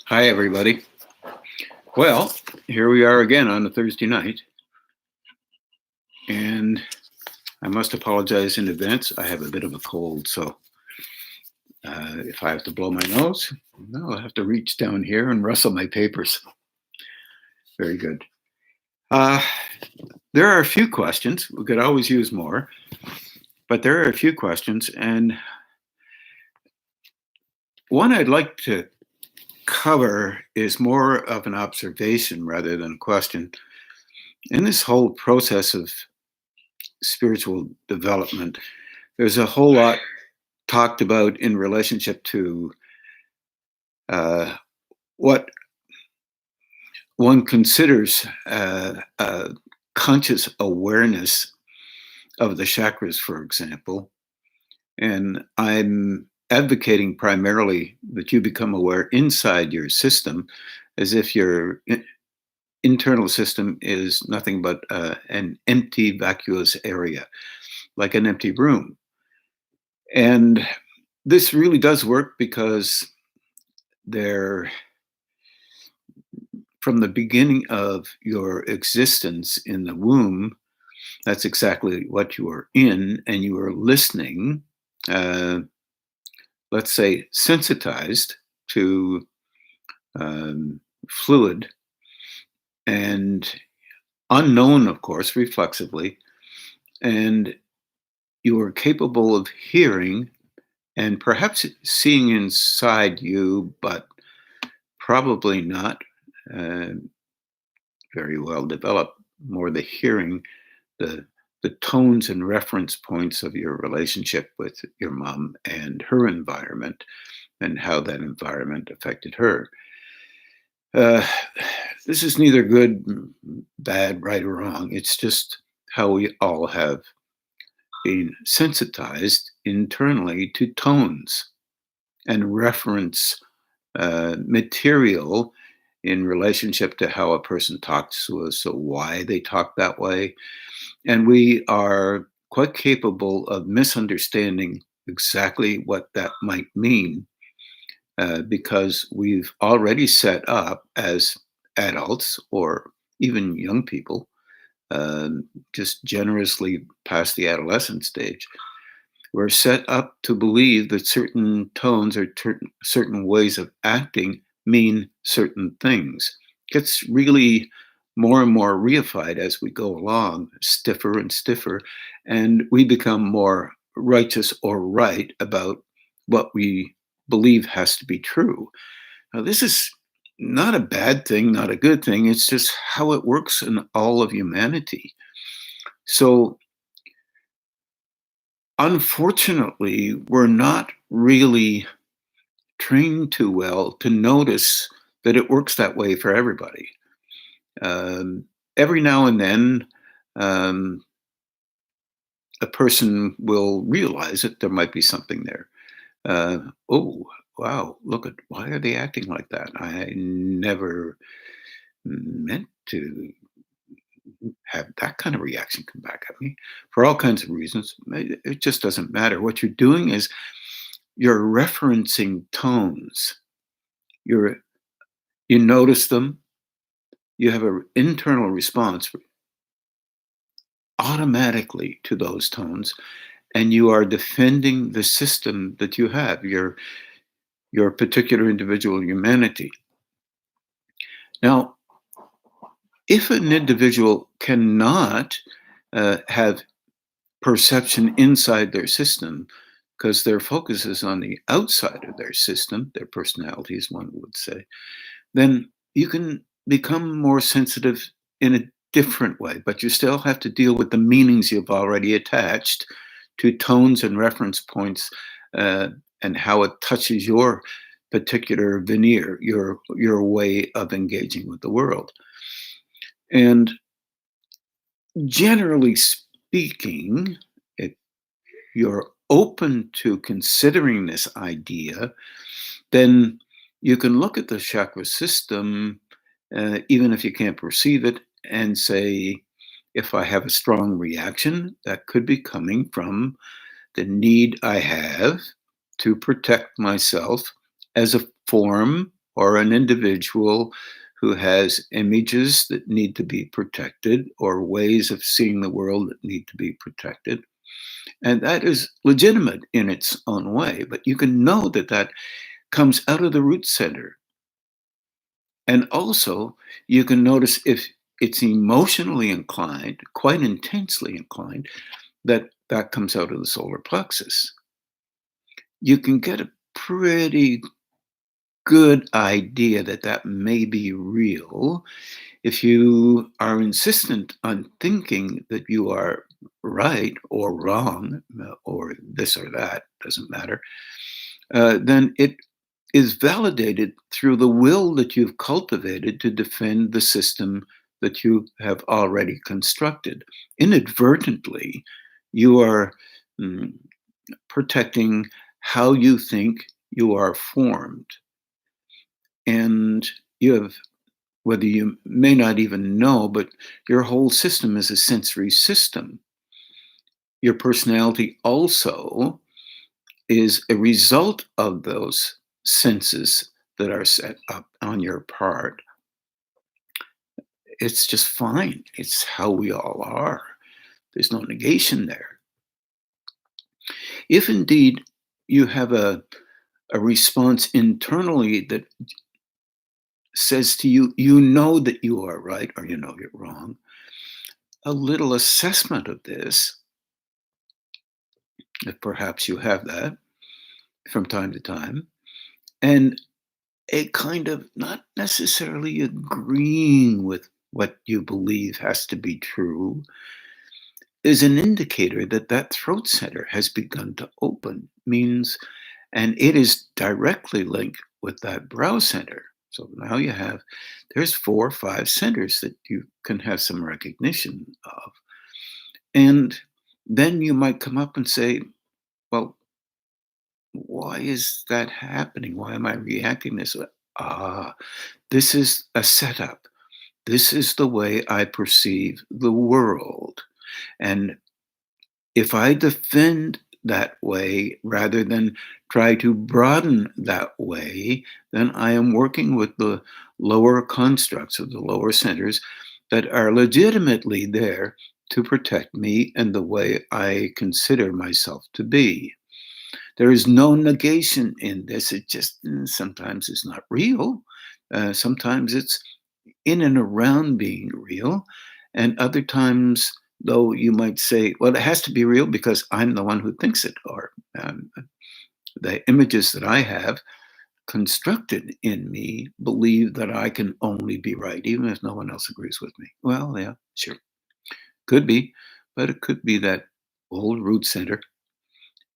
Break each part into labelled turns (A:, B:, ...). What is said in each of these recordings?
A: Hi, everybody. Well, here we are again on a Thursday night, and I must apologize in advance. I have a bit of a cold, so if I have to blow my nose, no, I'll have to reach down here and rustle my papers. Very good. Uh, there are a few questions. We could always use more, but there are a few questions, and one I'd like to cover is more of an observation rather than a question. In this whole process of spiritual development, there's a whole lot talked about in relationship to uh, what one considers conscious awareness of the chakras, for example. And I'm advocating primarily that you become aware inside your system as if your internal system is nothing but an empty, vacuous area, like an empty room. And this really does work because there, from the beginning of your existence in the womb, that's exactly what you are in, and you are listening, uh, let's say, sensitized to fluid and unknown, of course, reflexively, and you are capable of hearing and perhaps seeing inside you, but probably not uh, very well developed, more the hearing, the the tones and reference points of your relationship with your mom and her environment and how that environment affected her. Uh, this is neither good, bad, right, or wrong. It's just how we all have been sensitized internally to tones and reference material in relationship to how a person talks to us, so why they talk that way. And we are quite capable of misunderstanding exactly what that might mean because we've already set up as adults or even young people, just generously past the adolescent stage. We're set up to believe that certain tones or certain ways of acting mean certain things. Gets really more and more reified as we go along, stiffer and stiffer, and we become more righteous or right about what we believe has to be true. Now, this is not a bad thing, not a good thing. It's just how it works in all of humanity. So, unfortunately, we're not really trained too well to notice that it works that way for everybody. Um, every now and then, um, a person will realize that there might be something there. Uh, oh, wow, look at why are they acting like that? I never meant to have that kind of reaction come back at me for all kinds of reasons. It just doesn't matter. What you're doing is you're referencing tones. You're you notice them. You have an internal response automatically to those tones, and you are defending the system that you have, your particular individual humanity. Now, if an individual cannot have perception inside their system because their focus is on the outside of their system, their personality, as one would say, then you can become more sensitive in a different way, but you still have to deal with the meanings you've already attached to tones and reference points uh, and how it touches your particular veneer, your way of engaging with the world. And generally speaking, if you're open to considering this idea, then you can look at the chakra system, even if you can't perceive it, and say, if I have a strong reaction, that could be coming from the need I have to protect myself as a form or an individual who has images that need to be protected or ways of seeing the world that need to be protected. And that is legitimate in its own way, but you can know that that comes out of the root center. And also, you can notice if it's emotionally inclined, quite intensely inclined, that that comes out of the solar plexus. You can get a pretty good idea that that may be real if you are insistent on thinking that you are right or wrong, or this or that, doesn't matter, then it is validated through the will that you've cultivated to defend the system that you have already constructed. Inadvertently, you are mm, protecting how you think you are formed. And you have, whether you may not even know, but your whole system is a sensory system. Your personality also is a result of those senses that are set up on your part. It's just fine. It's how we all are. There's no negation there. If indeed you have a response internally that says to you, you know that you are right or you know you're wrong, a little assessment of this, if perhaps you have that from time to time, and a kind of not necessarily agreeing with what you believe has to be true is an indicator that that throat center has begun to open, means, and it is directly linked with that brow center. So now you have, there's 4 or 5 centers that you can have some recognition of. And then you might come up and say, well, why is that happening? Why am I reacting this way? Ah, this is a setup. This is the way I perceive the world. And if I defend that way rather than try to broaden that way, then I am working with the lower constructs of the lower centers that are legitimately there to protect me and the way I consider myself to be. There is no negation in this. It just sometimes it's not real. Sometimes it's in and around being real. And other times, though, you might say, well, it has to be real because I'm the one who thinks it, or the images that I have constructed in me believe that I can only be right, even if no one else agrees with me. Well, yeah, sure. Could be, but it could be that old root center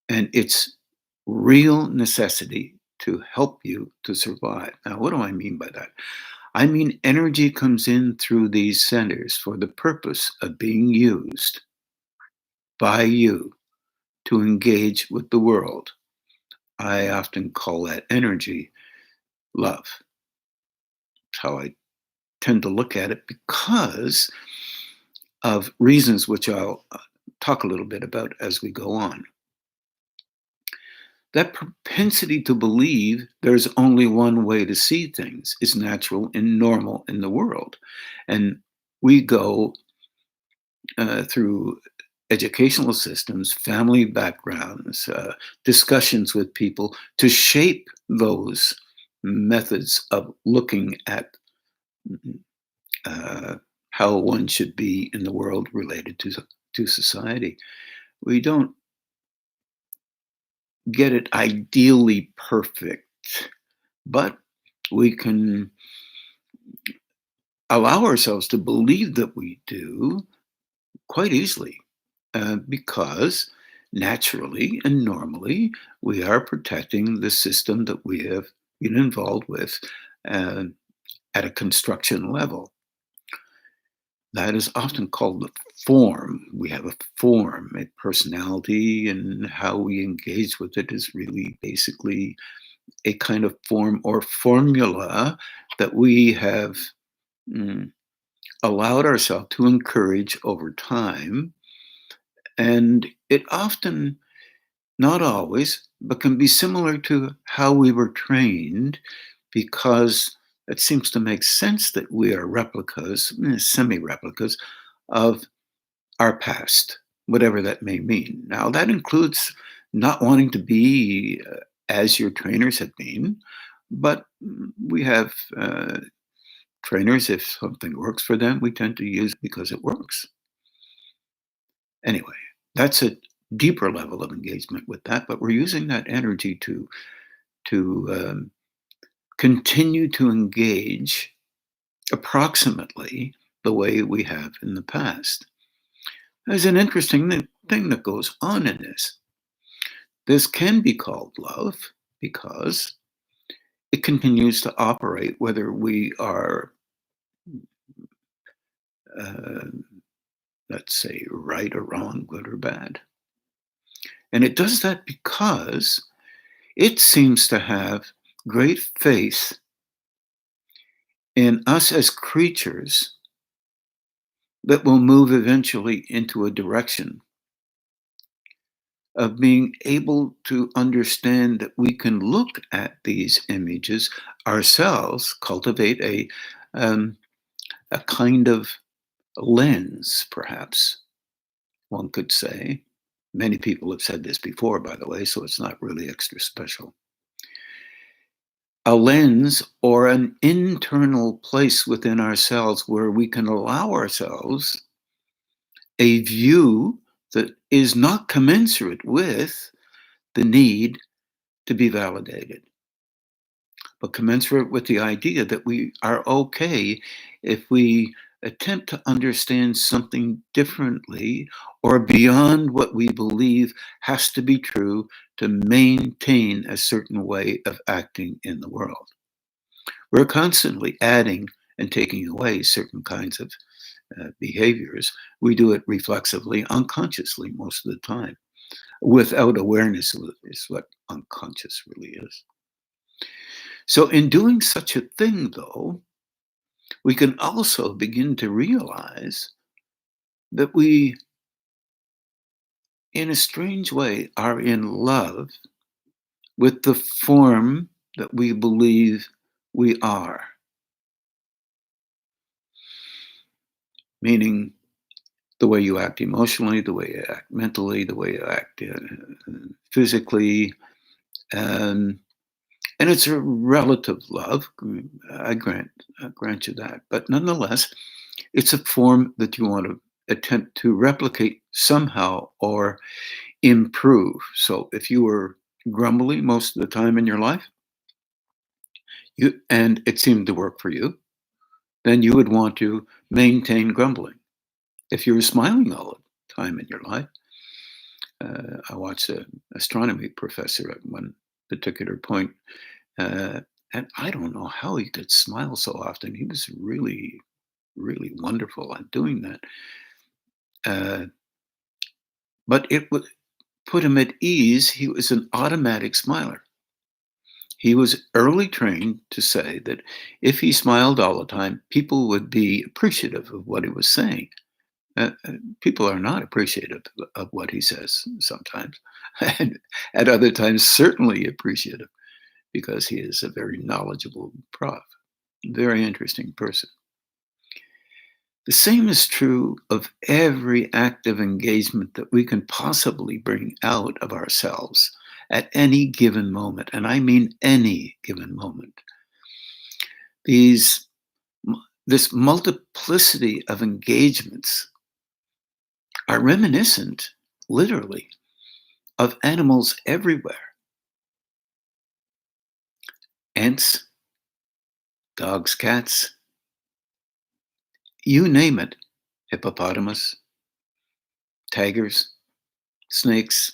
A: and its real necessity to help you to survive. Now, what do I mean by that? I mean, energy comes in through these centers for the purpose of being used by you to engage with the world. I often call that energy love. It's how I tend to look at it because of reasons which I'll talk a little bit about as we go on. That propensity to believe there's only one way to see things is natural and normal in the world. And we go through educational systems, family backgrounds, discussions with people to shape those methods of looking at uh, how one should be in the world related to society. We don't get it ideally perfect, but we can allow ourselves to believe that we do quite easily because naturally and normally we are protecting the system that we have been involved with uh, at a construction level. That is often called the form. We have a form, a personality, and how we engage with it is really basically a kind of form or formula that we have mm, allowed ourselves to encourage over time. And it often, not always, but can be similar to how we were trained because it seems to make sense that we are replicas, semi replicas, of our past, whatever that may mean. Now, that includes not wanting to be as your trainers have been, but we have trainers, if something works for them, we tend to use it because it works. Anyway, that's a deeper level of engagement with that, but we're using that energy to continue to engage approximately the way we have in the past. There's an interesting thing that goes on in this. This can be called love because it continues to operate whether we are, uh, let's say, right or wrong, good or bad. And it does that because it seems to have great faith in us as creatures that will move eventually into a direction of being able to understand that we can look at these images ourselves, cultivate um, a kind of lens, perhaps one could say. Many people have said this before, by the way, so it's not really extra special. A lens or an internal place within ourselves where we can allow ourselves a view that is not commensurate with the need to be validated, but commensurate with the idea that we are okay if we attempt to understand something differently or beyond what we believe has to be true to maintain a certain way of acting in the world. We're constantly adding and taking away certain kinds of behaviors. We do it reflexively, unconsciously most of the time, without awareness is what unconscious really is. So, in doing such a thing, though, we can also begin to realize that we, in a strange way, are in love with the form that we believe we are. Meaning, the way you act emotionally, the way you act mentally, the way you act physically. Um, and it's a relative love. I grant you that. But nonetheless, it's a form that you want to attempt to replicate somehow or improve. So if you were grumbly most of the time in your life, and it seemed to work for you, then you would want to maintain grumbling. If you were smiling all the time in your life, I watched an astronomy professor at one particular point, uh, and I don't know how he could smile so often. He was really, really wonderful at doing that. Uh, but it would put him at ease. He was an automatic smiler. He was early trained to say that if he smiled all the time, people would be appreciative of what he was saying. People are not appreciative of what he says sometimes, and at other times, certainly appreciative because he is a very knowledgeable prof, very interesting person. The same is true of every act of engagement that we can possibly bring out of ourselves at any given moment. And I mean any given moment. These, this multiplicity of engagements are reminiscent, literally, of animals everywhere. Ants, dogs, cats, you name it. Hippopotamus, tigers, snakes.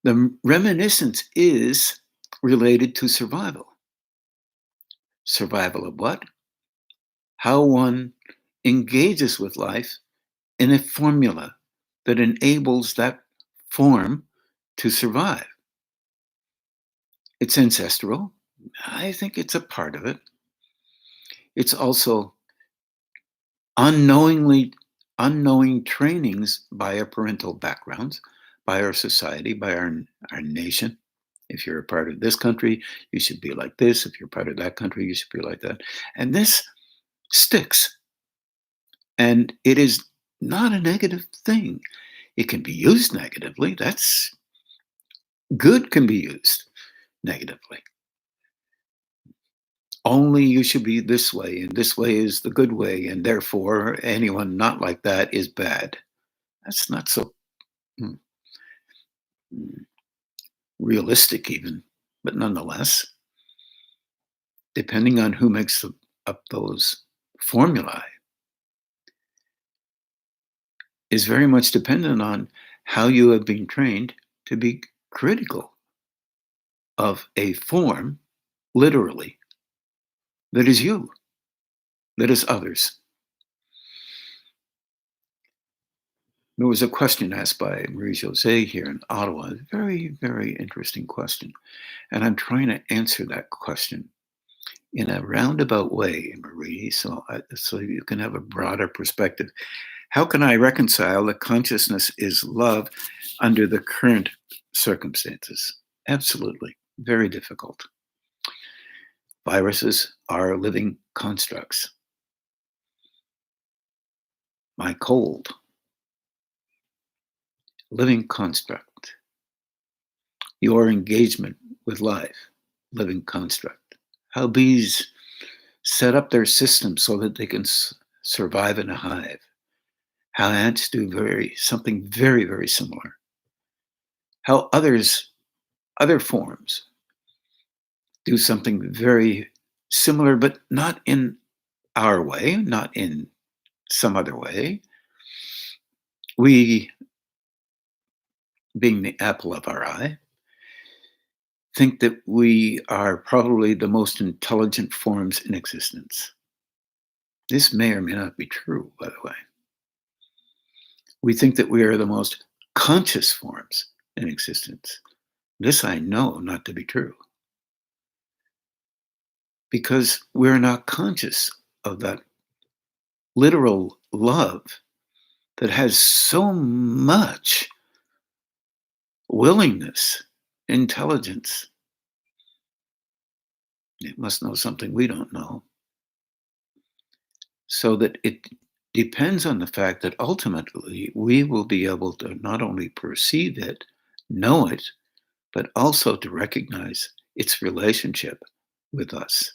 A: The reminiscence is related to survival. Survival of what? How one engages with life in a formula that enables that form to survive. It's ancestral. I think it's a part of it. It's also unknowingly unknowing trainings by our parental backgrounds, by our society, by our nation. If you're a part of this country, you should be like this. If you're part of that country, you should be like that. And this sticks. And it is not a negative thing. It can be used negatively. That's good, can be used negatively. Only you should be this way, and this way is the good way, and therefore anyone not like that is bad. That's not so mm, mm, realistic, even, but nonetheless, depending on who makes up those formulae, is very much dependent on how you have been trained to be critical of a form, literally, that is you, that is others. There was a question asked by Marie Jose here in Ottawa, a very, very interesting question. And I'm trying to answer that question in a roundabout way, Marie, so you can have a broader perspective. How can I reconcile that consciousness is love under the current circumstances? Absolutely. Very difficult. Viruses are living constructs. My cold, living construct. Your engagement with life, living construct. How bees set up their system so that they can survive in a hive. How ants do something very, very similar. How other forms do something very similar, but not in our way, not in some other way. We, being the apple of our eye, think that we are probably the most intelligent forms in existence. This may or may not be true, by the way. We think that we are the most conscious forms in existence. This I know not to be true because we're not conscious of that literal love that has so much willingness, intelligence. It must know something we don't know. So that it depends on the fact that ultimately we will be able to not only perceive it, know it, but also to recognize its relationship with us.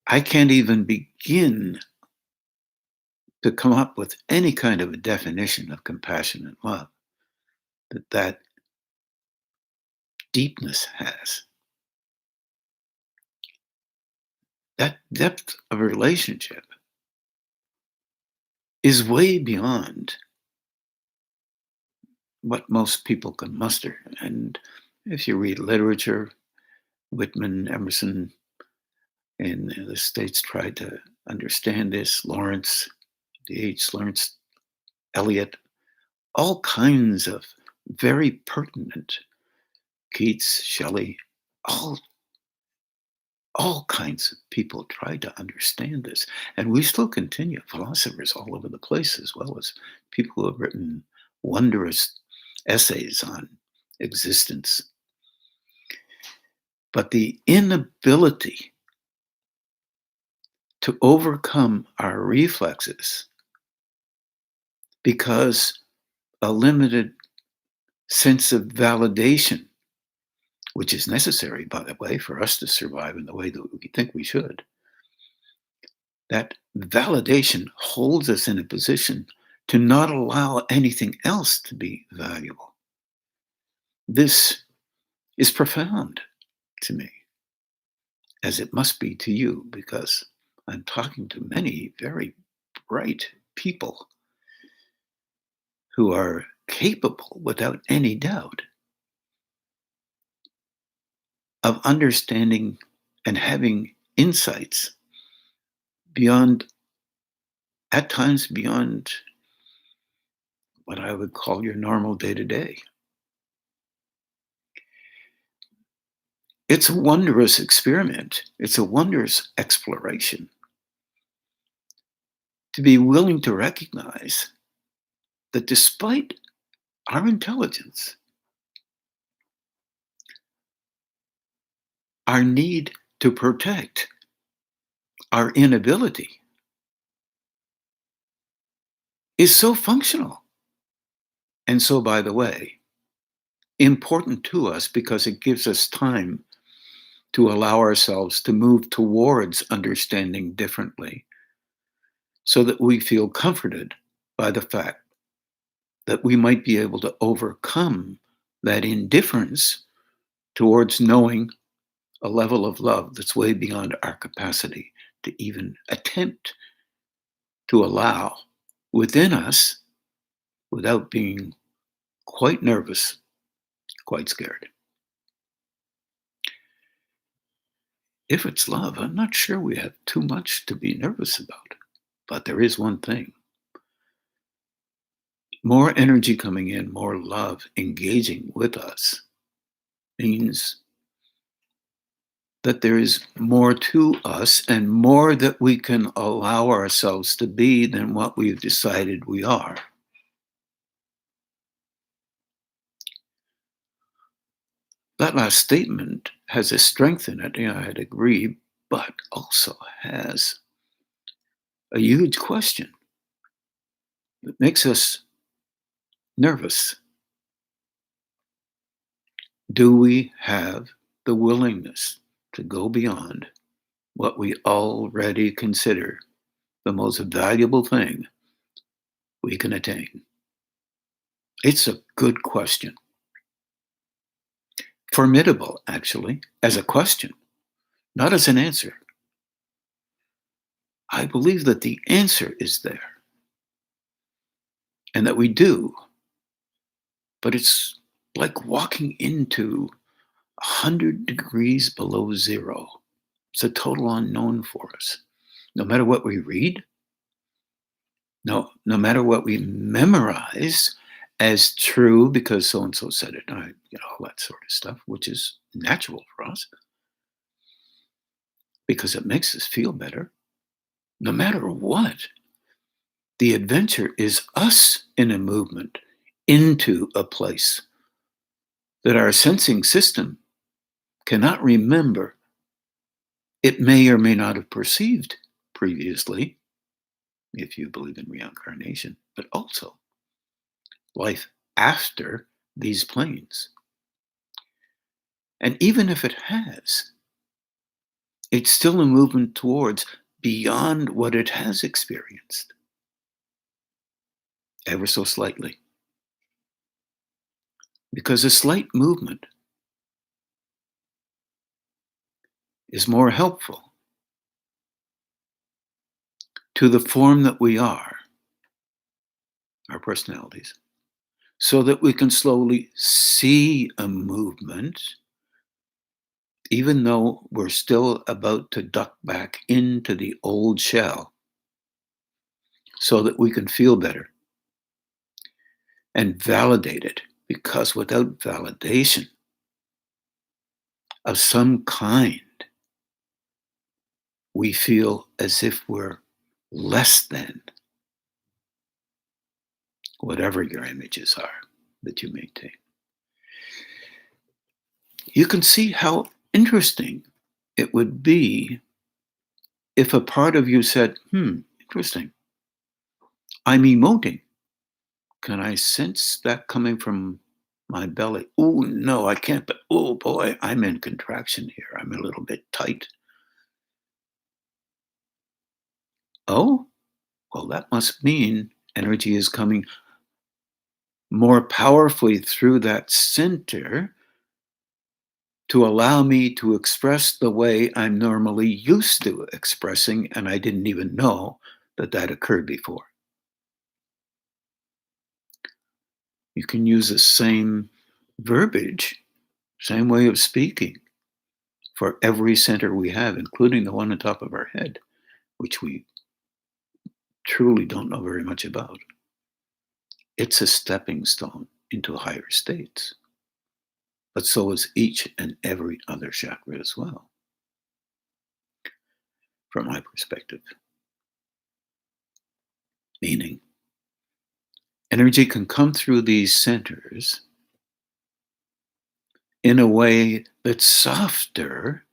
A: I can't even begin to come up with any kind of a definition of compassion and love that deepness has. That depth of relationship is way beyond what most people can muster. And if you read literature, Whitman, Emerson in the States tried to understand this, Lawrence, D.H. Lawrence, Eliot, all kinds of very pertinent, Keats, Shelley, all all kinds of people tried to understand this. And we still continue, philosophers all over the place, as well as people who have written wondrous essays on existence. But the inability to overcome our reflexes because a limited sense of validation, which is necessary, by the way, for us to survive in the way that we think we should, that validation holds us in a position to not allow anything else to be valuable. This is profound to me, as it must be to you, because I'm talking to many very bright people who are capable, without any doubt, of understanding and having insights beyond, at times, beyond what I would call your normal day to day. It's a wondrous experiment. It's a wondrous exploration to be willing to recognize that despite our intelligence, our need to protect, our inability is so functional. And so, by the way, important to us because it gives us time to allow ourselves to move towards understanding differently so that we feel comforted by the fact that we might be able to overcome that indifference towards knowing a level of love that's way beyond our capacity to even attempt to allow within us without being quite nervous, quite scared. If it's love, I'm not sure we have too much to be nervous about. But there is one thing: more energy coming in, more love engaging with us means that there is more to us and more that we can allow ourselves to be than what we've decided we are. That last statement has a strength in it, yeah, I'd agree, but also has a huge question that makes us nervous. Do we have the willingness to go beyond what we already consider the most valuable thing we can attain? It's a good question. Formidable, actually, as a question, not as an answer. I believe that the answer is there and that we do, but it's like walking into 100 degrees below zero. It's a total unknown for us. No matter what we read, no matter what we memorize as true because so and so said it, all that sort of stuff, which is natural for us because it makes us feel better. No matter what, the adventure is us in a movement into a place that our sensing system cannot remember. It may or may not have perceived previously, if you believe in reincarnation, but also life after these planes. And even if it has, it's still a movement towards beyond what it has experienced, ever so slightly. Because a slight movement is more helpful to the form that we are, our personalities, so that we can slowly see a movement, even though we're still about to duck back into the old shell, so that we can feel better and validate it. Because without validation of some kind, we feel as if we're less than whatever your images are that you maintain. You can see how interesting it would be if a part of you said, interesting, I'm emoting. Can I sense that coming from my belly? Oh, no, I can't, but oh boy, I'm in contraction here. I'm a little bit tight. Oh, well, that must mean energy is coming more powerfully through that center to allow me to express the way I'm normally used to expressing, and I didn't even know that that occurred before. You can use the same verbiage, same way of speaking for every center we have, including the one on top of our head, which we truly don't know very much about. It's a stepping stone into higher states. But so is each and every other chakra as well, from my perspective. Meaning, Energy can come through these centers in a way that's softer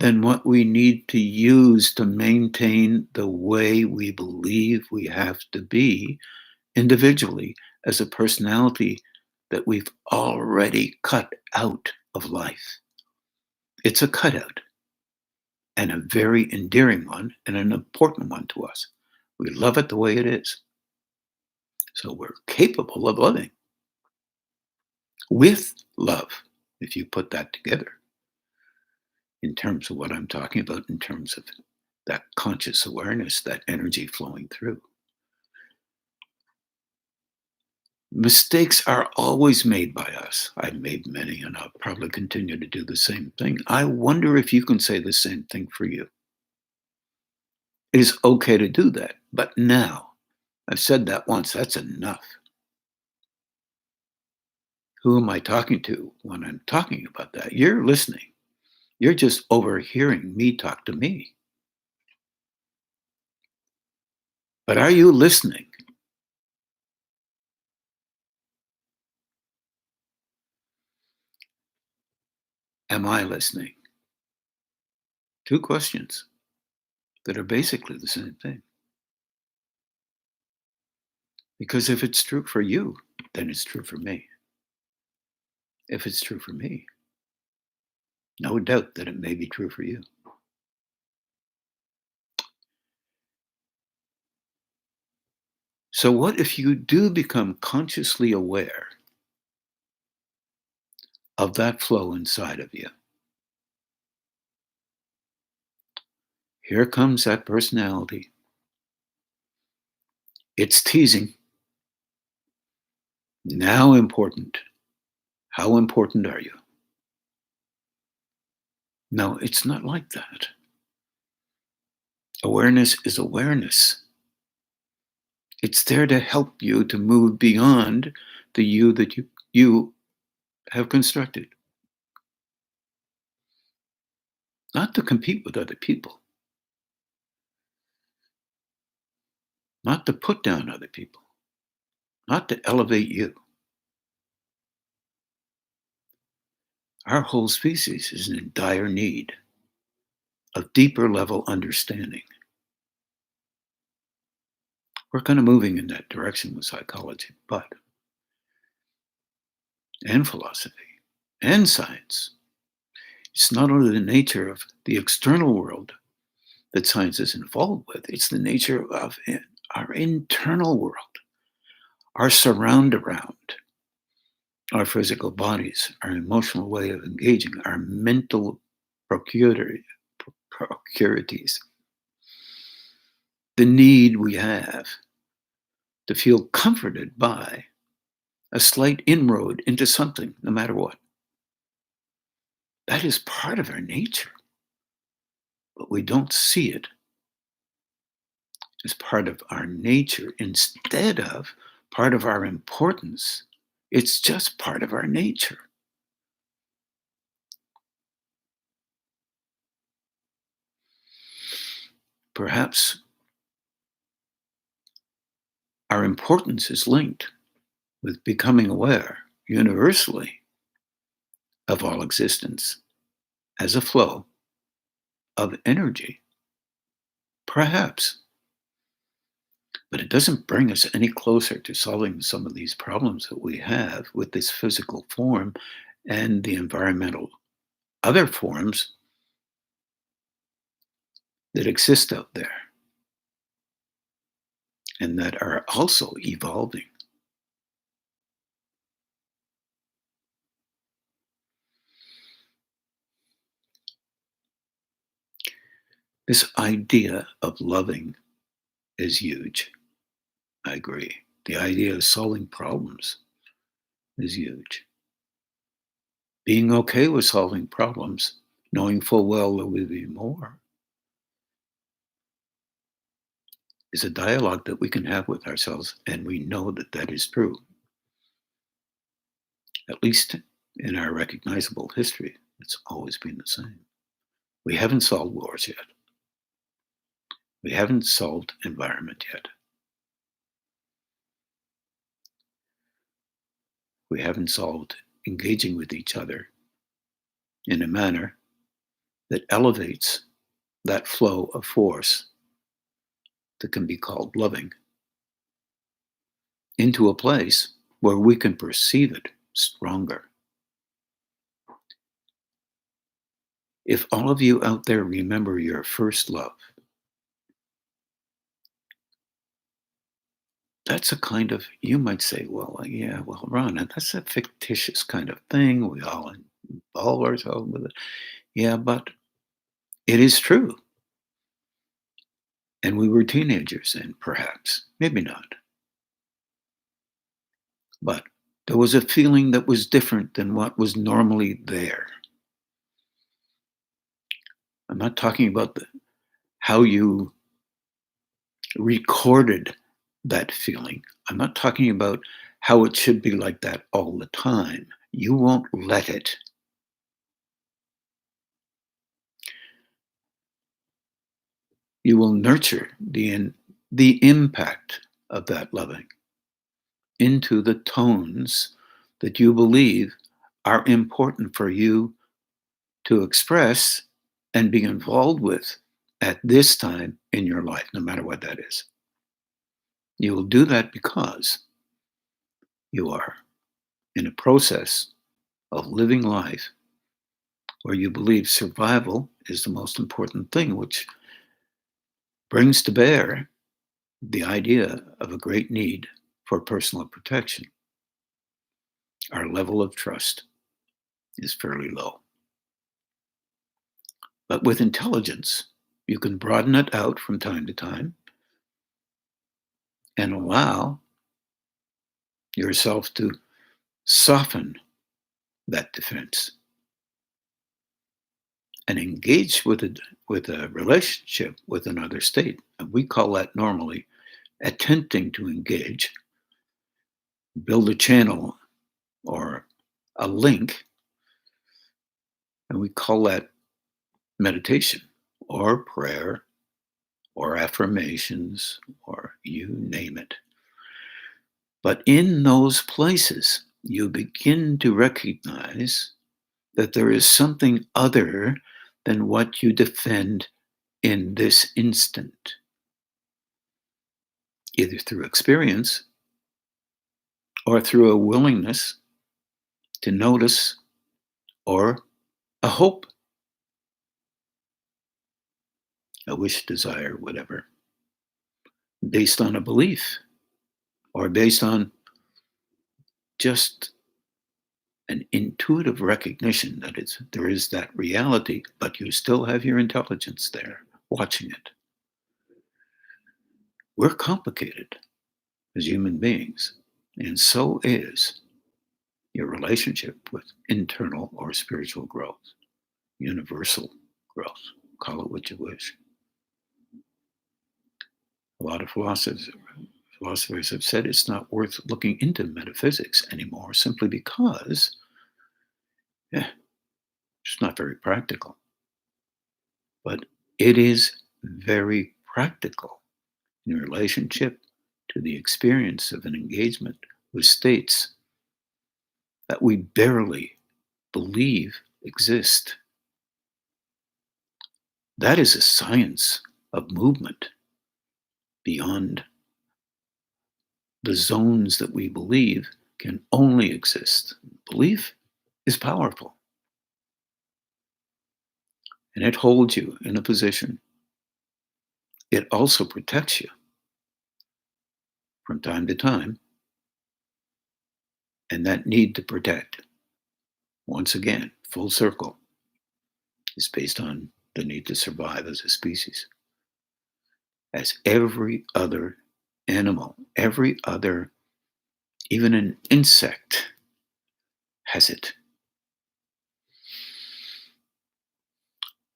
A: than what we need to use to maintain the way we believe we have to be individually as a personality that we've already cut out of life. It's a cutout, and a very endearing one and an important one to us. We love it the way it is. So we're capable of loving with love, if you put that together in terms of what I'm talking about, in terms of that conscious awareness, that energy flowing through. Mistakes are always made by us. I've made many, and I'll probably continue to do the same thing. I wonder if you can say the same thing for you. It is okay to do that. But now, I've said that once, that's enough. Who am I talking to when I'm talking about that? You're listening. You're just overhearing me talk to me. But are you listening? Am I listening? Two questions that are basically the same thing. Because if it's true for you, then it's true for me. If it's true for me, no doubt that it may be true for you. So, what if you do become consciously aware of that flow inside of you? Here comes that personality. It's teasing. Now important. How important are you? No, it's not like that. Awareness is awareness. It's there to help you to move beyond the you that you have constructed. Not to compete with other people, not to put down other people, not to elevate you. Our whole species is in dire need of deeper level understanding. We're kind of moving in that direction with psychology, but and philosophy and science. It's not only the nature of the external world that science is involved with, it's the nature of our internal world, our surround around, our physical bodies, our emotional way of engaging, our mental procurities, the need we have to feel comforted by a slight inroad into something, no matter what. That is part of our nature, but we don't see it as part of our nature instead of part of our importance. It's just part of our nature. Perhaps our importance is linked with becoming aware universally of all existence as a flow of energy. Perhaps. But it doesn't bring us any closer to solving some of these problems that we have with this physical form and the environmental other forms that exist out there and that are also evolving. This idea of loving is huge. I agree. The idea of solving problems is huge. Being okay with solving problems, knowing full well there will be more, is a dialogue that we can have with ourselves, and we know that that is true. At least in our recognizable history, it's always been the same. We haven't solved wars yet. We haven't solved environment yet. we haven't solved engaging with each other in a manner that elevates that flow of force that can be called loving into a place where we can perceive it stronger. If all of you out there remember your first love, that's a kind of, you might say, well, yeah, well, Ron, that's a fictitious kind of thing. We all involve ourselves with it. Yeah, but it is true. And we were teenagers, and perhaps, maybe not. But there was a feeling that was different than what was normally there. I'm not talking about how you recorded that feeling. I'm not talking about how it should be like that all the time. You won't let it. You will nurture the impact of that loving into the tones that you believe are important for you to express and be involved with at this time in your life, no matter what that is. You will do that because you are in a process of living life where you believe survival is the most important thing, which brings to bear the idea of a great need for personal protection. Our level of trust is fairly low. But with intelligence, you can broaden it out from time to time and allow yourself to soften that defense and engage with a relationship with another state. And we call that normally attempting to engage, build a channel or a link, and we call that meditation or prayer or affirmations or you name it. But in those places, you begin to recognize that there is something other than what you defend in this instant, either through experience or through a willingness to notice or a hope, a wish, desire, whatever, based on a belief or based on just an intuitive recognition that there is that reality, but you still have your intelligence there watching it. We're complicated as human beings, and so is your relationship with internal or spiritual growth, universal growth, call it what you wish. A lot of philosophers have said it's not worth looking into metaphysics anymore simply because it's not very practical. But it is very practical in relationship to the experience of an engagement with states that we barely believe exist. That is a science of movement beyond the zones that we believe can only exist. Belief is powerful. And it holds you in a position. It also protects you from time to time. And that need to protect, once again, full circle, is based on the need to survive as a species. As every other animal, every other, even an insect, has it.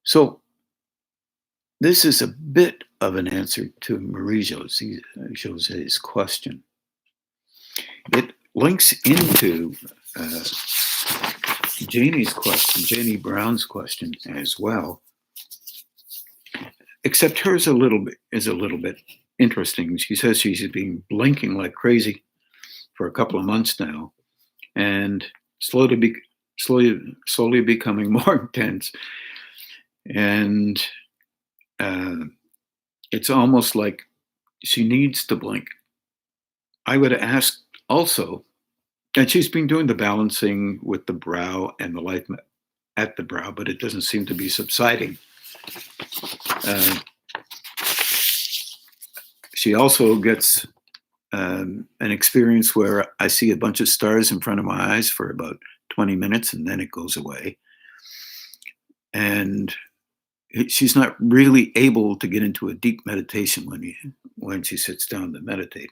A: So this is a bit of an answer to Marie José's question. It links into Janie's question, Janie Brown's question as well. Except hers is a little bit interesting. She says she's been blinking like crazy for a couple of months now, and slowly, slowly becoming more intense. And uh, it's almost like she needs to blink. I would ask also, and she's been doing the balancing with the brow and the light at the brow, but it doesn't seem to be subsiding. Uh, she also gets an experience where I see a bunch of stars in front of my eyes for about 20 minutes and then it goes away. And she's not really able to get into a deep meditation when she sits down to meditate.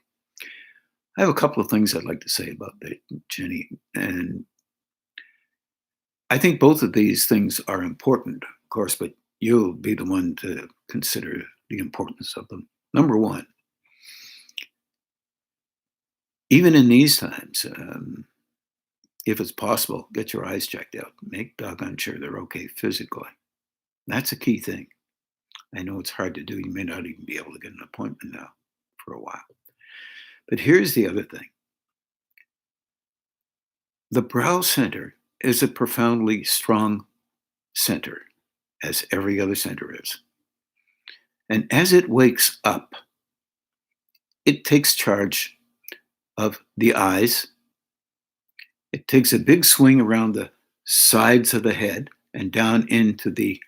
A: I have a couple of things I'd like to say about that, Jenny. And I think both of these things are important, of course, but you'll be the one to consider the importance of them. Number one, even in these times, if it's possible, get your eyes checked out. Make doggone sure they're okay physically. That's a key thing. I know it's hard to do. You may not even be able to get an appointment now for a while. But here's the other thing. The brow center is a profoundly strong center, as every other center is. And as it wakes up, it takes charge of the eyes. It takes a big swing around the sides of the head and down into the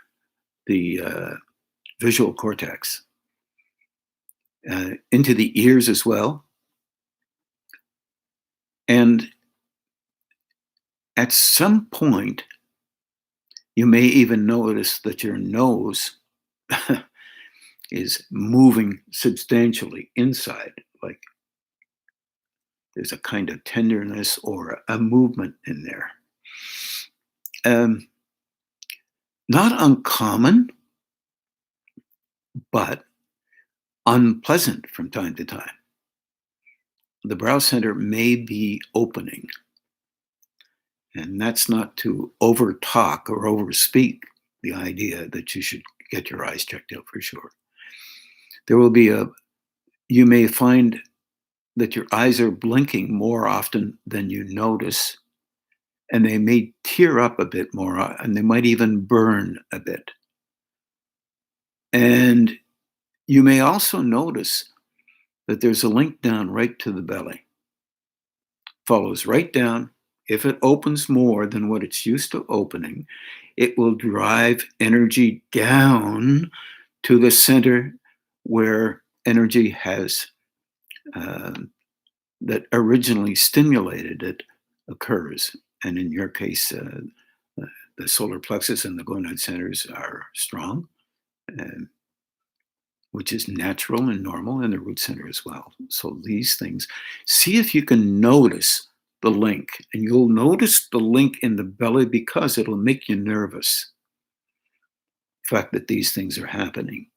A: visual cortex, into the ears as well. And at some point, you may even notice that your nose is moving substantially inside, like there's a kind of tenderness or a movement in there. Not uncommon, but unpleasant from time to time. The brow center may be opening, and that's not to over talk or over speak the idea that you should get your eyes checked out for sure. There will be you may find that your eyes are blinking more often than you notice, and they may tear up a bit more, and they might even burn a bit. And you may also notice that there's a link down right to the belly. Follows right down. If it opens more than what it's used to opening, it will drive energy down to the center where energy has that originally stimulated it occurs. And in your case, the solar plexus and the gonad centers are strong, which is natural and normal, and the root center as well. So these things, see if you can notice the link, and you'll notice the link in the belly because it'll make you nervous. The fact that these things are happening.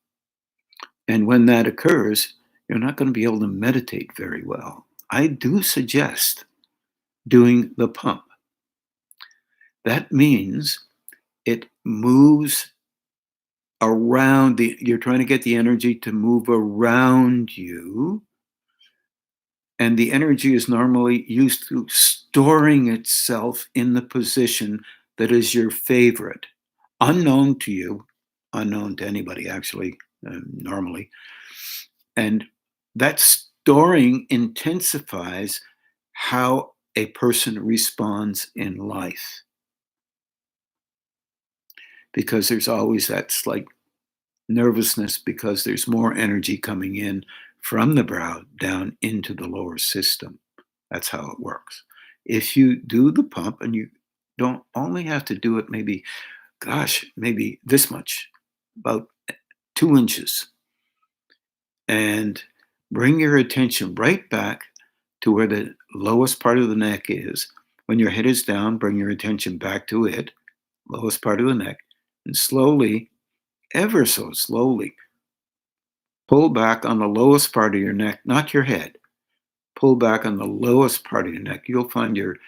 A: And when that occurs, you're not going to be able to meditate very well. I do suggest doing the pump. That means it moves around you're trying to get the energy to move around you. And the energy is normally used to storing itself in the position that is your favorite, unknown to you, unknown to anybody actually, normally. And that storing intensifies how a person responds in life. Because there's always that slight nervousness because there's more energy coming in from the brow down into the lower system. That's how it works. If you do the pump, and you don't only have to do it maybe this much, about 2 inches, and bring your attention right back to where the lowest part of the neck is. When your head is down, bring your attention back to it, lowest part of the neck, and slowly, ever so slowly, pull back on the lowest part of your neck, not your head. Pull back on the lowest part of your neck. You'll find you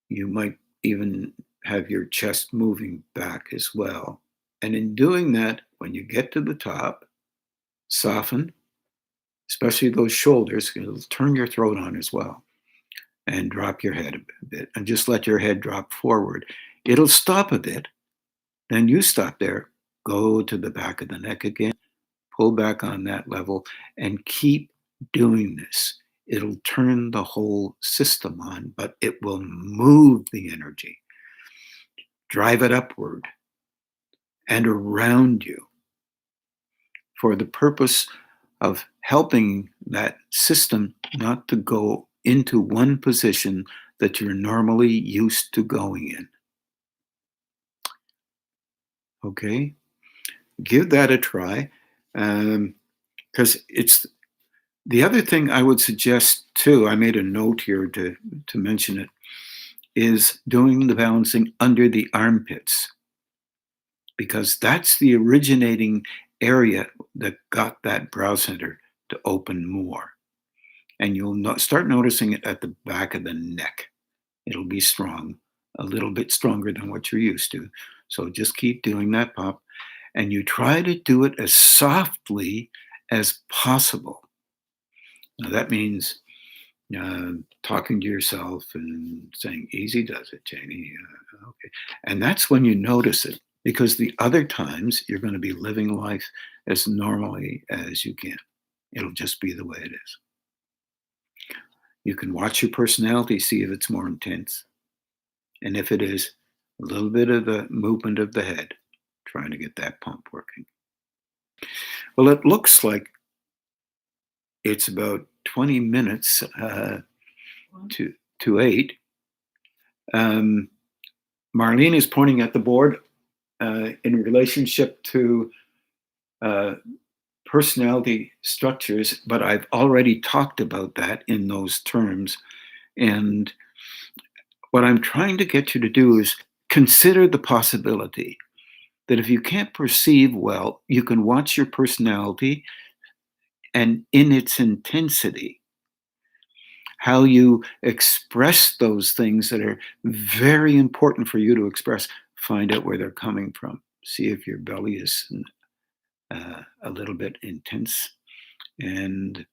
A: might even have your chest moving back as well. And in doing that, when you get to the top, soften, especially those shoulders. It'll turn your throat on as well. and drop your head a bit and just let your head drop forward. It'll stop a bit. Then you stop there, go to the back of the neck again, pull back on that level, and keep doing this. It'll turn the whole system on, but it will move the energy, drive it upward and around you for the purpose of helping that system not to go into one position that you're normally used to going in. Okay? Give that a try. Because it's the other thing I would suggest too, I made a note here to mention it, is doing the balancing under the armpits, because that's the originating area that got that brow center to open more. And you'll start noticing it at the back of the neck. It'll be strong, a little bit stronger than what you're used to. So just keep doing that pop. And you try to do it as softly as possible. Now that means talking to yourself and saying, "Easy does it, Janie." Okay. And that's when you notice it, because the other times you're going to be living life as normally as you can. It'll just be the way it is. You can watch your personality, see if it's more intense. And if it is, a little bit of the movement of the head, trying to get that pump working. Well, it looks like it's about 20 minutes to 8. Marlene is pointing at the board in relationship to personality structures, but I've already talked about that in those terms. And what I'm trying to get you to do is consider the possibility that if you can't perceive well, you can watch your personality and in its intensity, how you express those things that are very important for you to express. Find out where they're coming from. See if your belly is a little bit intense, and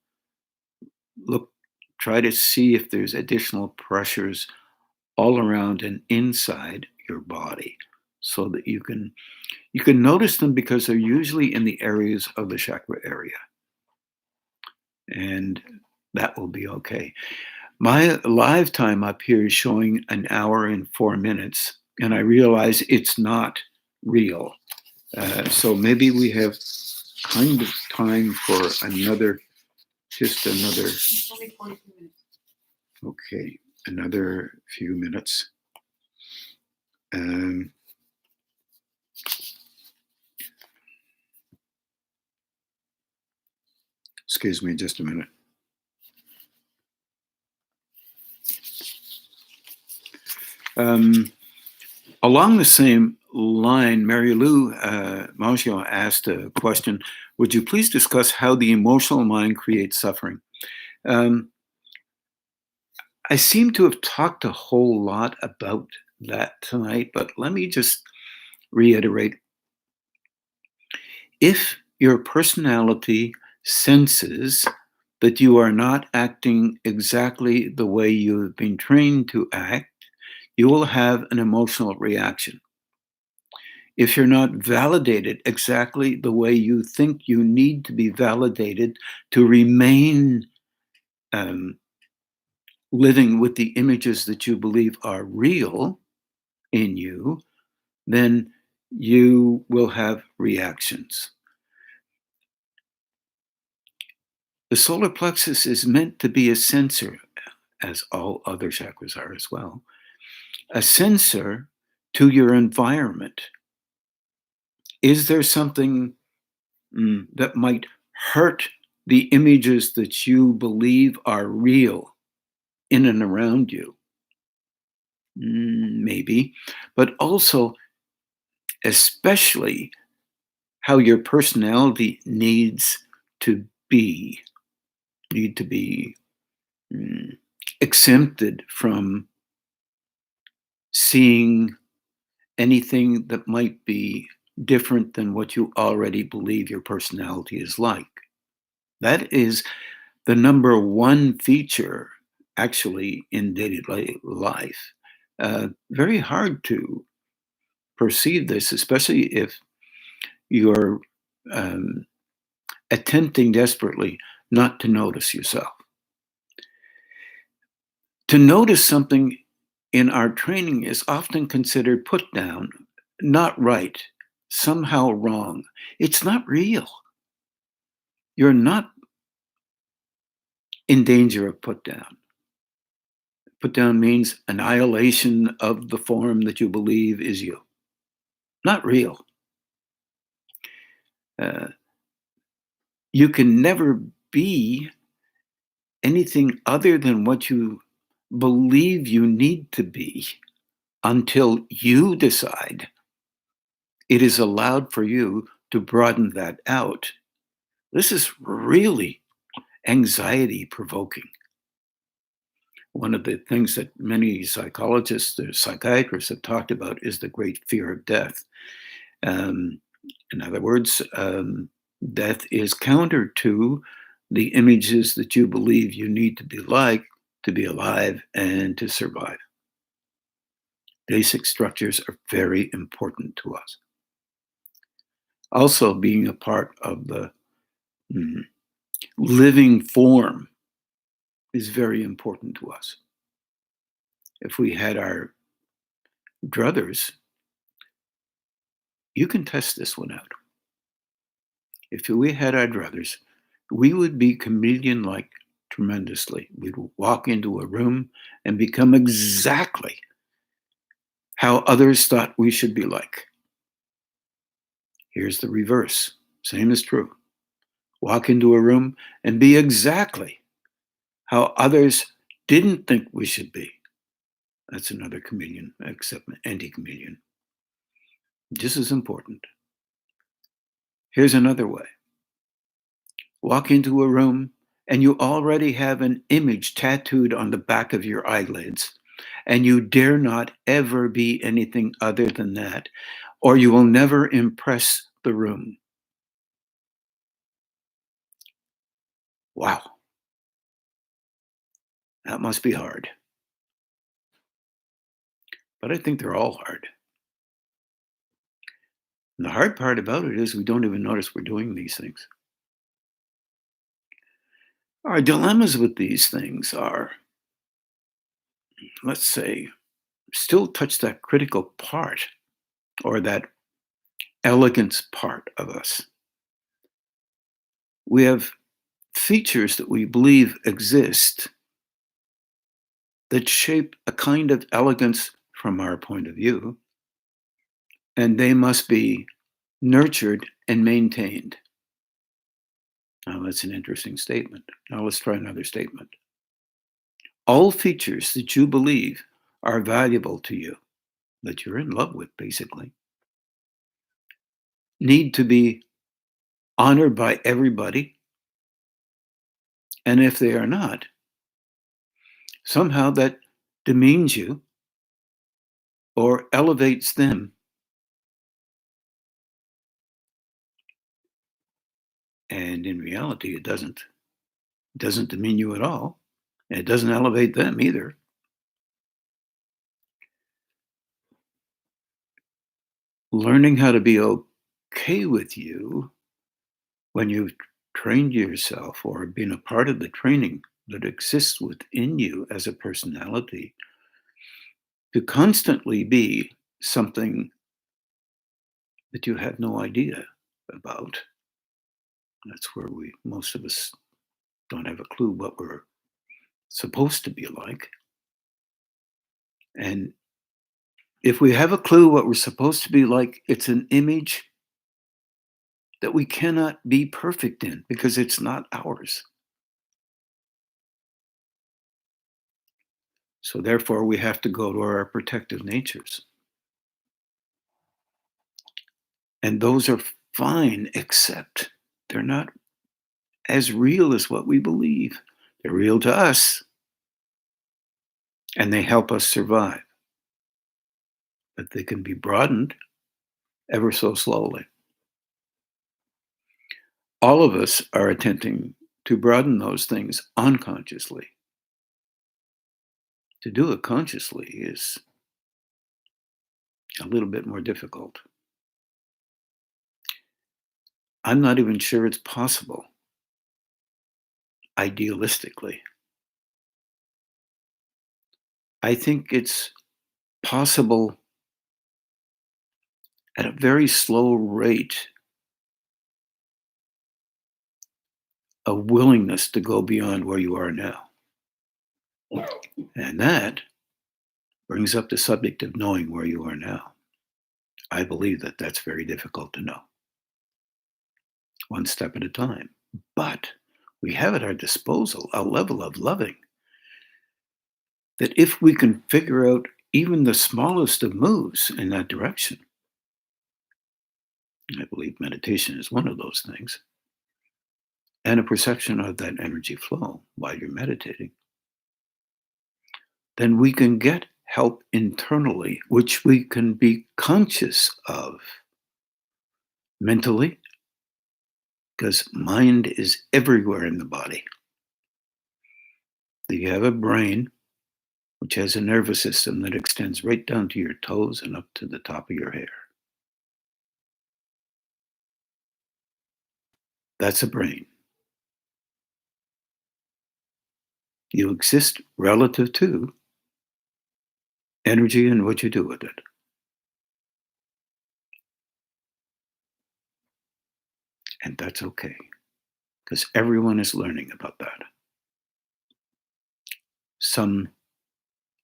A: try to see if there's additional pressures all around and inside your body, so that you can notice them, because they're usually in the areas of the chakra area, and that will be okay. My live time up here is showing an hour and 4 minutes, and I realize it's not real. So maybe we have kind of time for just another. Only 42 minutes. Okay, another few minutes. Excuse me just a minute. Along the same line, Mary Lou Maggio asked a question: would you please discuss how the emotional mind creates suffering? I seem to have talked a whole lot about that tonight, but let me just reiterate. If your personality senses that you are not acting exactly the way you have been trained to act, you will have an emotional reaction. If you're not validated exactly the way you think you need to be validated to remain living with the images that you believe are real in you, then you will have reactions. The solar plexus is meant to be a sensor, as all other chakras are as well, a sensor to your environment. Is there something that might hurt the images that you believe are real in and around you? Maybe, but also, especially, how your personality needs to be exempted from seeing anything that might be different than what you already believe your personality is like. That is the number one feature actually in daily life. Very hard to perceive this, especially if you're um, attempting desperately not to notice yourself. To notice something in our training is often considered put down, not right, somehow wrong. It's not real. You're not in danger of put down. Put down means annihilation of the form that you believe is you. Not real. Uh, you can never be anything other than what you believe you need to be until you decide it is allowed for you to broaden that out. This is really anxiety provoking. One of the things that many psychologists or psychiatrists have talked about is the great fear of death. Um, in other words, death is counter to the images that you believe you need to be like to be alive and to survive. Basic structures are very important to us. Also, being a part of the mm, living form is very important to us. If we had our druthers, you can test this one out. If we had our druthers, we would be chameleon like tremendously. We'd walk into a room and become exactly how others thought we should be like. Here's the reverse. Same is true. Walk into a room and be exactly how others didn't think we should be. That's another chameleon, except anti-chameleon. Just as important. Here's another way. Walk into a room and you already have an image tattooed on the back of your eyelids, and you dare not ever be anything other than that, or you will never impress the room. Wow, that must be hard. But I think they're all hard. And the hard part about it is we don't even notice we're doing these things. Our dilemmas with these things are, let's say, still touch that critical part or that elegance part of us. We have features that we believe exist that shape a kind of elegance from our point of view, and they must be nurtured and maintained. Now, that's an interesting statement. Now, let's try another statement. All features that you believe are valuable to you, that you're in love with, basically, need to be honored by everybody. And if they are not, somehow that demeans you or elevates them. And in reality, it doesn't. It doesn't demean you at all. And it doesn't elevate them either. Learning how to be okay with you when you've trained yourself or been a part of the training that exists within you as a personality to constantly be something that you had no idea about. That's where most of us don't have a clue what we're supposed to be like. And if we have a clue what we're supposed to be like, it's an image that we cannot be perfect in because it's not ours. So therefore, we have to go to our protective natures. And those are fine, except they're not as real as what we believe. They're real to us, and they help us survive. But they can be broadened ever so slowly. All of us are attempting to broaden those things unconsciously. To do it consciously is a little bit more difficult. I'm not even sure it's possible, idealistically. I think it's possible at a very slow rate, a willingness to go beyond where you are now. And that brings up the subject of knowing where you are now. I believe that that's very difficult to know, one step at a time. But we have at our disposal a level of loving that if we can figure out even the smallest of moves in that direction, I believe meditation is one of those things, and a perception of that energy flow while you're meditating, then we can get help internally, which we can be conscious of mentally, because mind is everywhere in the body. You have a brain, which has a nervous system that extends right down to your toes and up to the top of your hair. That's a brain. You exist relative to energy and what you do with it. And that's okay, because everyone is learning about that. Some,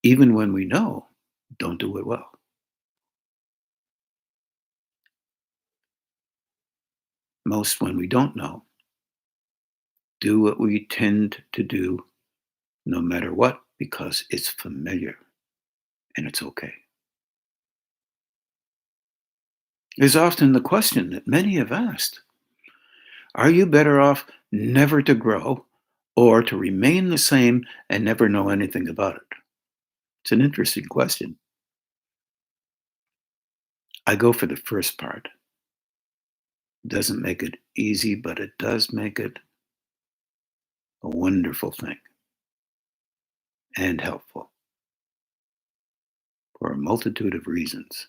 A: even when we know, don't do it well. Most, when we don't know, do what we tend to do no matter what because it's familiar and it's okay. Is often the question that many have asked. Are you better off never to grow or to remain the same and never know anything about it? It's an interesting question. I go for the first part. Doesn't make it easy, but it does make it a wonderful thing and helpful for a multitude of reasons.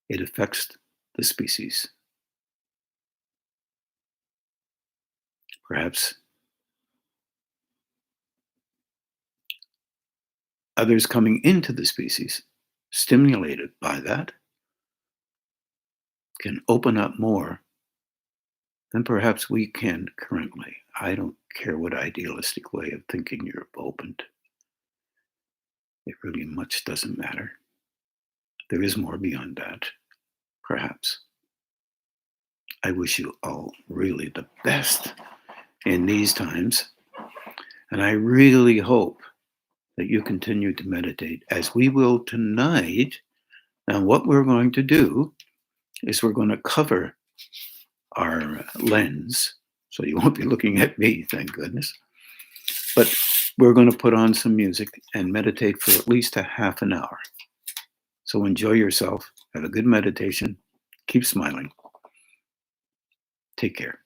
A: It affects the species. Perhaps others coming into the species, stimulated by that, can open up more than perhaps we can currently. I don't care what idealistic way of thinking you're opened. It really much doesn't matter. There is more beyond that, perhaps. I wish you all really the best in these times. And I really hope that you continue to meditate as we will tonight. And what we're going to do is we're going to cover our lens. So you won't be looking at me, thank goodness. But we're going to put on some music and meditate for at least a half an hour. So enjoy yourself. Have a good meditation. Keep smiling. Take care.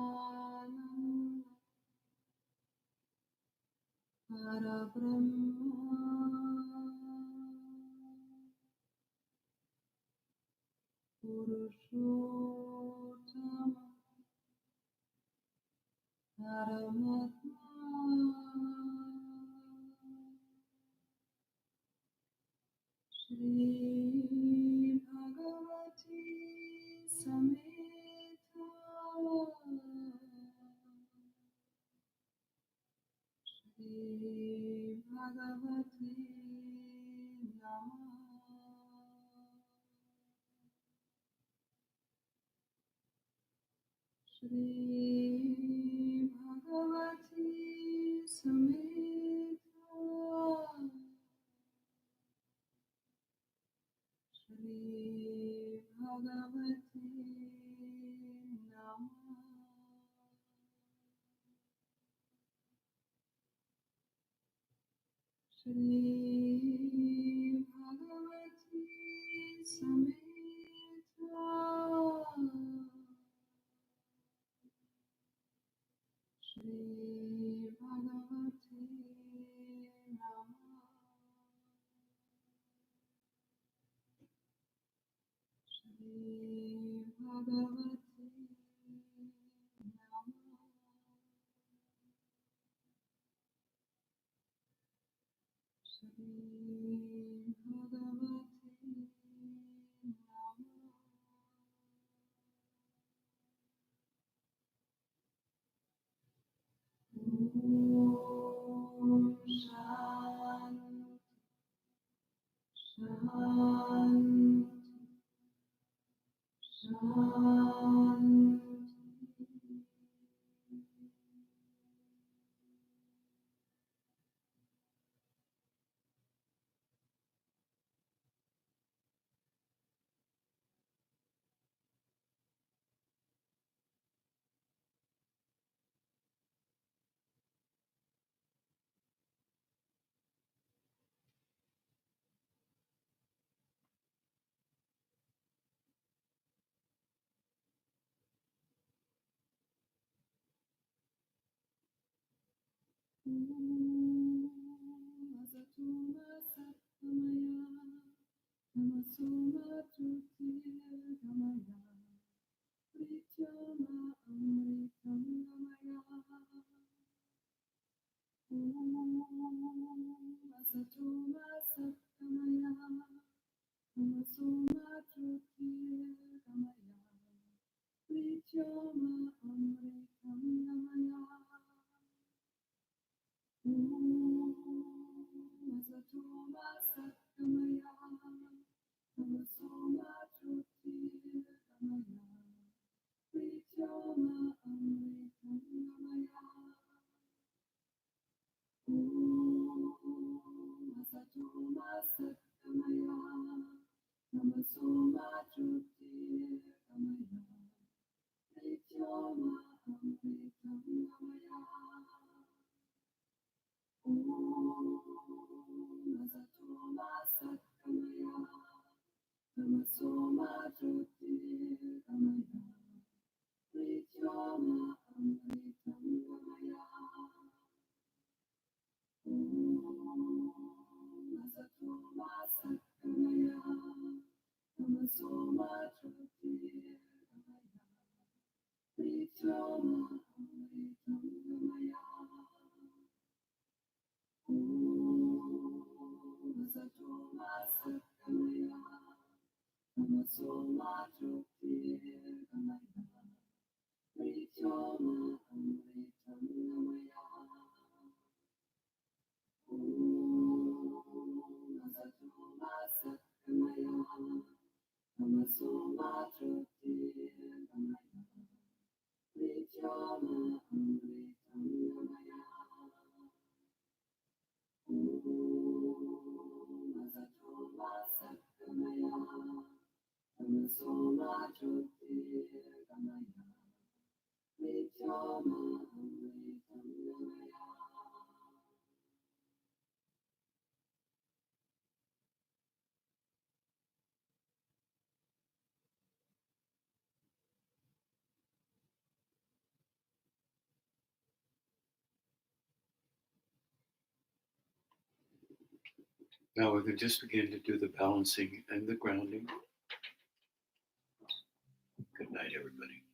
B: Satchidananda Parabrahma Purushottama Paramatma Shri Bhagavati Samhita Shri Bhagavati Namah Shri Bhagavati Samhita Shri Bhagavati Namah Shri Bhagavati Samhita Shri Bhagavati Namah Shri Bhagavati Namah Shri Bhagavati Namah Om Shanti Shanti Shanti. Asatuma Satgamaya Tamasuma Jyotirgamaya Prityama Amritam Gamaya Asatuma Satgamaya Tamasuma Jyotirgamaya Prityama Amritam Gamaya Asatoma Satgamaya Tamasoma Jyotirgamaya Prityama Amritam Gamaya Asatoma Satgamaya Tamasoma Jyotirgamaya Prityama Amritam Gamaya Asatoma Satgamaya Tamasoma Jyotirgamaya
A: Now we can just begin to do the balancing and the grounding. Good night, everybody.